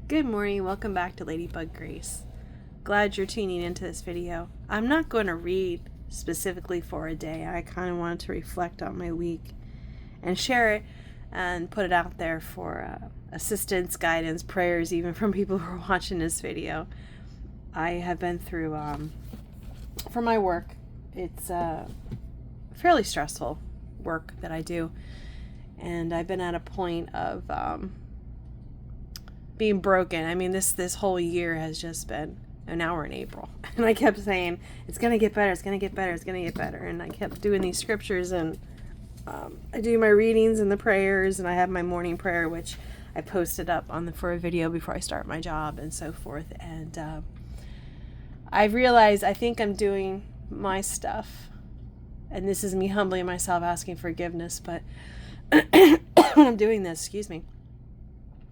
Good morning, welcome back to Ladybug Grace. Glad you're tuning into this video. I'm not going to read specifically for a day. I kind of wanted to reflect on my week and share it and put it out there for assistance, guidance, prayers, even from people who are watching this video. I have been through, for my work, it's fairly stressful work that I do, and I've been at a point of being broken. I mean, this whole year has just been, and now we're in April, and I kept saying it's gonna get better, it's gonna get better, it's gonna get better, and I kept doing these scriptures, and I do my readings and the prayers, and I have my morning prayer, which I posted up for a video before I start my job and so forth. And I realized I think I'm doing my stuff, and this is me humbling myself, asking forgiveness, but I'm doing this, excuse me.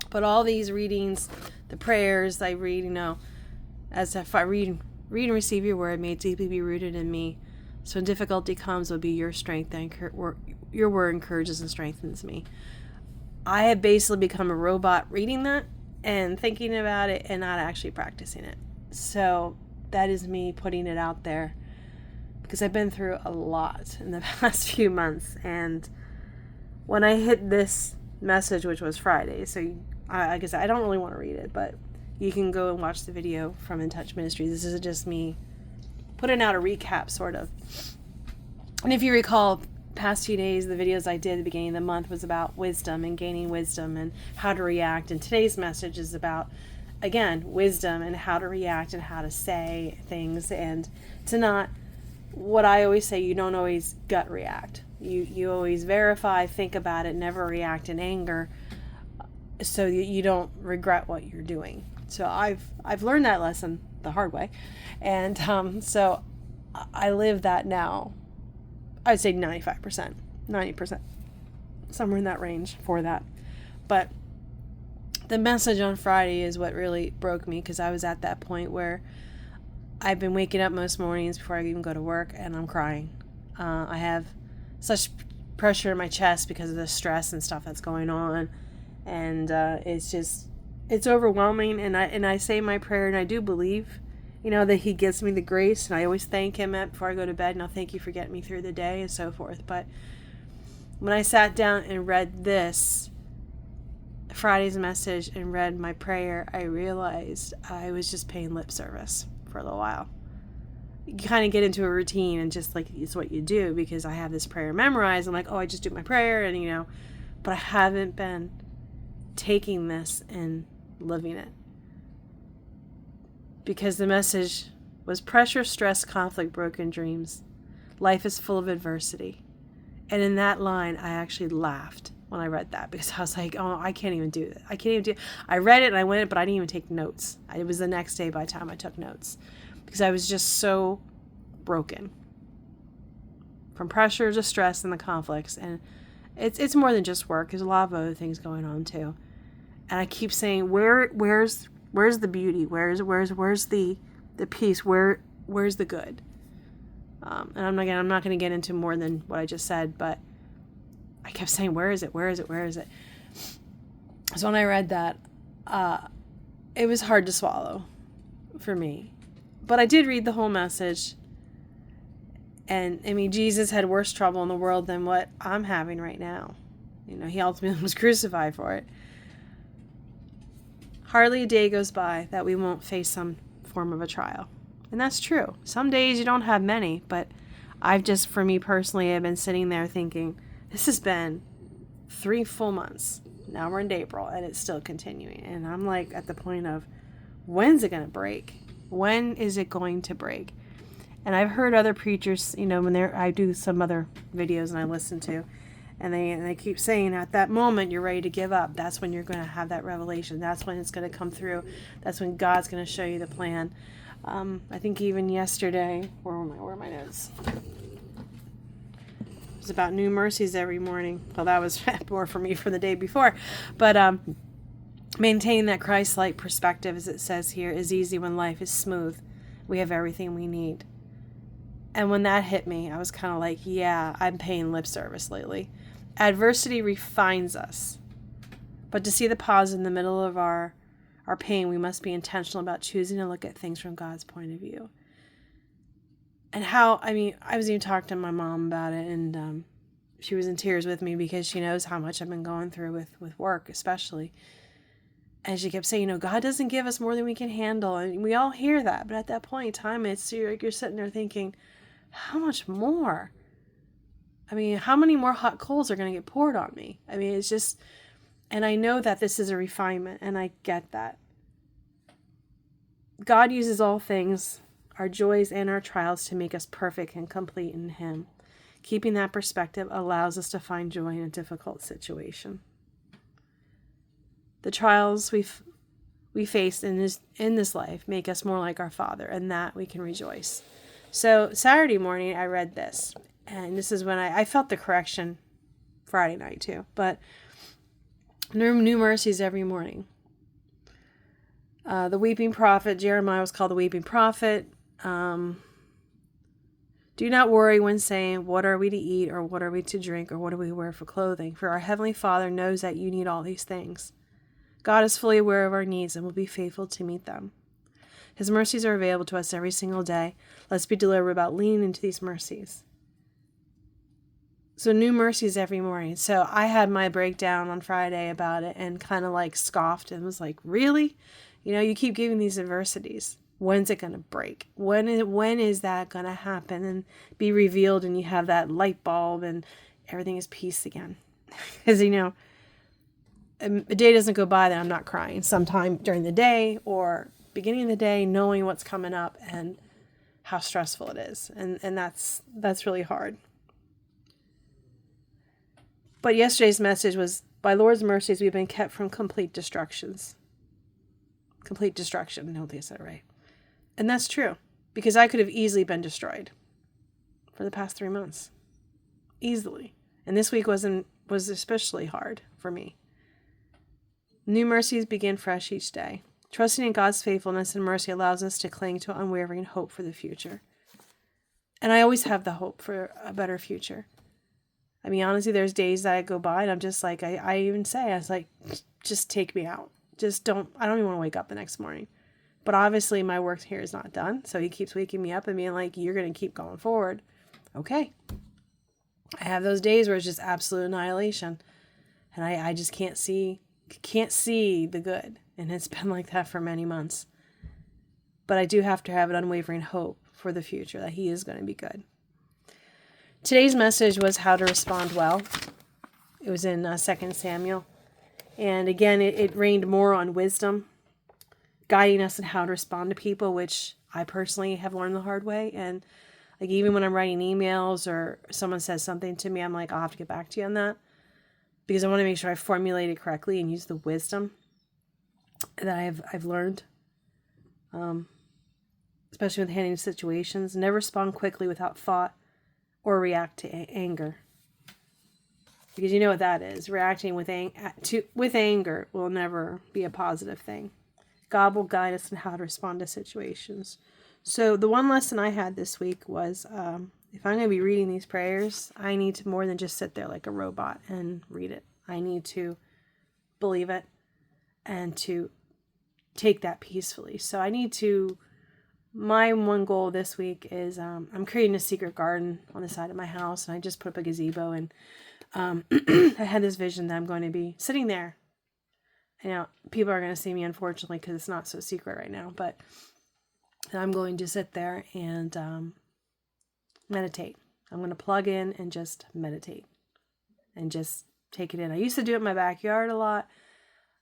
But all these readings, the prayers I read, as if I read and receive your word, may it deeply be rooted in me. So when difficulty comes, will be your strength, your word encourages and strengthens me. I have basically become a robot reading that and thinking about it and not actually practicing it. So that is me putting it out there, because I've been through a lot in the past few months. And when I hit this message, which was Friday, so I guess I don't really want to read it, but you can go and watch the video from In Touch Ministries. This is just me putting out a recap, sort of. And if you recall, past few days, the videos I did at the beginning of the month was about wisdom and gaining wisdom and how to react. And today's message is about, again, wisdom and how to react and how to say things, and to not, what I always say, you don't always gut react. You always verify, think about it, never react in anger, so you don't regret what you're doing. So I've learned that lesson the hard way, and so I live that now. I'd say 95%, 90%, somewhere in that range for that. But the message on Friday is what really broke me, because I was at that point where I've been waking up most mornings before I even go to work, and I'm crying. I have such pressure in my chest because of the stress and stuff that's going on, and it's overwhelming. And I say my prayer, and I do believe, that He gives me the grace, and I always thank Him before I go to bed, and I'll thank you for getting me through the day and so forth. But when I sat down and read this Friday's message and read my prayer, I realized I was just paying lip service for a little while. You kind of get into a routine, and just like it's what you do, because I have this prayer memorized. I'm like, I just do my prayer, and but I haven't been taking this and living it, because the message was pressure, stress, conflict, broken dreams. Life is full of adversity. And in that line, I actually laughed when I read that, because I was like, I can't even do that. I read it and I went, but I didn't even take notes. It was the next day by the time I took notes, because I was just so broken from pressure to stress and the conflicts. And it's more than just work. There's a lot of other things going on too. And I keep saying, where's the beauty? Where's the peace? Where's the good? And I'm not going to get into more than what I just said, but I kept saying, where is it? Where is it? Where is it? So when I read that, it was hard to swallow for me. But I did read the whole message. And Jesus had worse trouble in the world than what I'm having right now. He ultimately was crucified for it. Hardly a day goes by that we won't face some form of a trial. And that's true. Some days you don't have many, but for me personally, I've been sitting there thinking, this has been 3 full months. Now we're in April, and it's still continuing. And I'm like at the point of, when's it going to break? When is it going to break? And I've heard other preachers, when I do some other videos and I listen to, and they keep saying, at that moment you're ready to give up. That's when you're going to have that revelation. That's when it's going to come through. That's when God's going to show you the plan. I think even yesterday, where are my notes? It was about new mercies every morning. Well, that was more for me from the day before. But maintaining that Christ-like perspective, as it says here, is easy when life is smooth. We have everything we need. And when that hit me, I was kind of like, yeah, I'm paying lip service lately. Adversity refines us. But to see the pause in the middle of our our pain, we must be intentional about choosing to look at things from God's point of view. And I was even talking to my mom about it, and she was in tears with me because she knows how much I've been going through with work, especially. And she kept saying, God doesn't give us more than we can handle. And we all hear that. But at that point in time, you're sitting there thinking, how much more? How many more hot coals are going to get poured on me? It's just, and I know that this is a refinement, and I get that. God uses all things, our joys and our trials, to make us perfect and complete in Him. Keeping that perspective allows us to find joy in a difficult situation. The trials we face in this life make us more like our Father, and that we can rejoice. So Saturday morning, I read this, and this is when I felt the correction Friday night too, but new mercies every morning. The weeping prophet, Jeremiah was called the weeping prophet. Do not worry when saying, what are we to eat, or what are we to drink, or what do we wear for clothing? For our Heavenly Father knows that you need all these things. God is fully aware of our needs and will be faithful to meet them. His mercies are available to us every single day. Let's be deliberate about leaning into these mercies. So new mercies every morning. So I had my breakdown on Friday about it and kind of like scoffed and was like, really? You keep giving these adversities. When's it going to break? When is that going to happen and be revealed, and you have that light bulb and everything is peace again? Because, a day doesn't go by that I'm not crying sometime during the day or beginning of the day, knowing what's coming up and how stressful it is. And that's really hard. But yesterday's message was, by Lord's mercies, we've been kept from complete destructions. Complete destruction. I don't think I said it right. And that's true, because I could have easily been destroyed for the past 3 months. Easily. And this week was especially hard for me. New mercies begin fresh each day. Trusting in God's faithfulness and mercy allows us to cling to unwavering hope for the future. And I always have the hope for a better future. Honestly, there's days that I go by and I'm just like, I even say, I was like, just take me out. I don't even want to wake up the next morning. But obviously my work here is not done. So He keeps waking me up and being like, you're going to keep going forward. Okay. I have those days where it's just absolute annihilation. And I just can't see the good. And it's been like that for many months. But I do have to have an unwavering hope for the future that He is going to be good. Today's message was how to respond well. It was in 2 Samuel. And again, it rained more on wisdom, guiding us in how to respond to people, which I personally have learned the hard way. And like, even when I'm writing emails or someone says something to me, I'm like, I'll have to get back to you on that, because I want to make sure I formulate it correctly and use the wisdom that I've learned, especially with handling situations. Never respond quickly without thought or react to anger, because you know what that is. Reacting with anger will never be a positive thing. God will guide us in how to respond to situations. So the one lesson I had this week was, if I'm going to be reading these prayers, I need to more than just sit there like a robot and read it. I need to believe it and to take that peacefully. So my one goal this week is, I'm creating a secret garden on the side of my house, and I just put up a gazebo, and I had this vision that I'm going to be sitting there. People are going to see me, unfortunately, because it's not so secret right now, but I'm going to sit there and meditate. I'm going to plug in and just meditate and just take it in. I used to do it in my backyard a lot,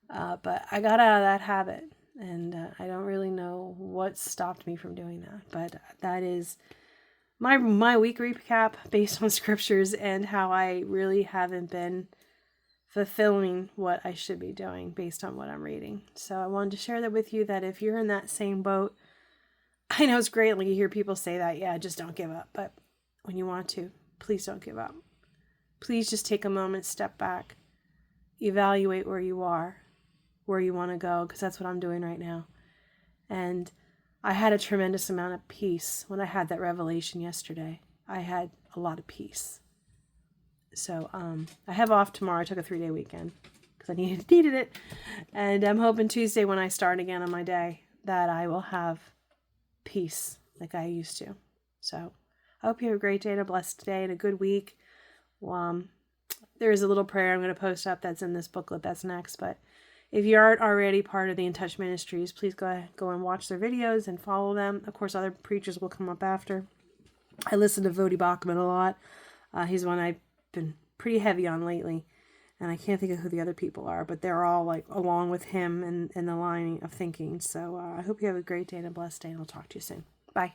but I got out of that habit, and I don't really know what stopped me from doing that. But that is my week recap based on scriptures and how I really haven't been fulfilling what I should be doing based on what I'm reading. So I wanted to share that with you, that if you're in that same boat, I know it's great when you hear people say that, yeah, just don't give up. But when you want to, please don't give up. Please just take a moment, step back, evaluate where you are, where you want to go, because that's what I'm doing right now. And I had a tremendous amount of peace when I had that revelation yesterday. I had a lot of peace. So I have off tomorrow. I took a 3-day weekend because I needed it. And I'm hoping Tuesday when I start again on my day that I will have peace like I used to. So I hope you have a great day and a blessed day and a good week. There is a little prayer I'm going to post up that's in this booklet that's next. But if you aren't already part of the In Touch Ministries, please go and watch their videos and follow them. Of course, other preachers will come up after. I listen to Voddie Baucham a lot. He's one I've been pretty heavy on lately. And I can't think of who the other people are, but they're all like along with him in the line of thinking. So I hope you have a great day and a blessed day, and I'll talk to you soon. Bye.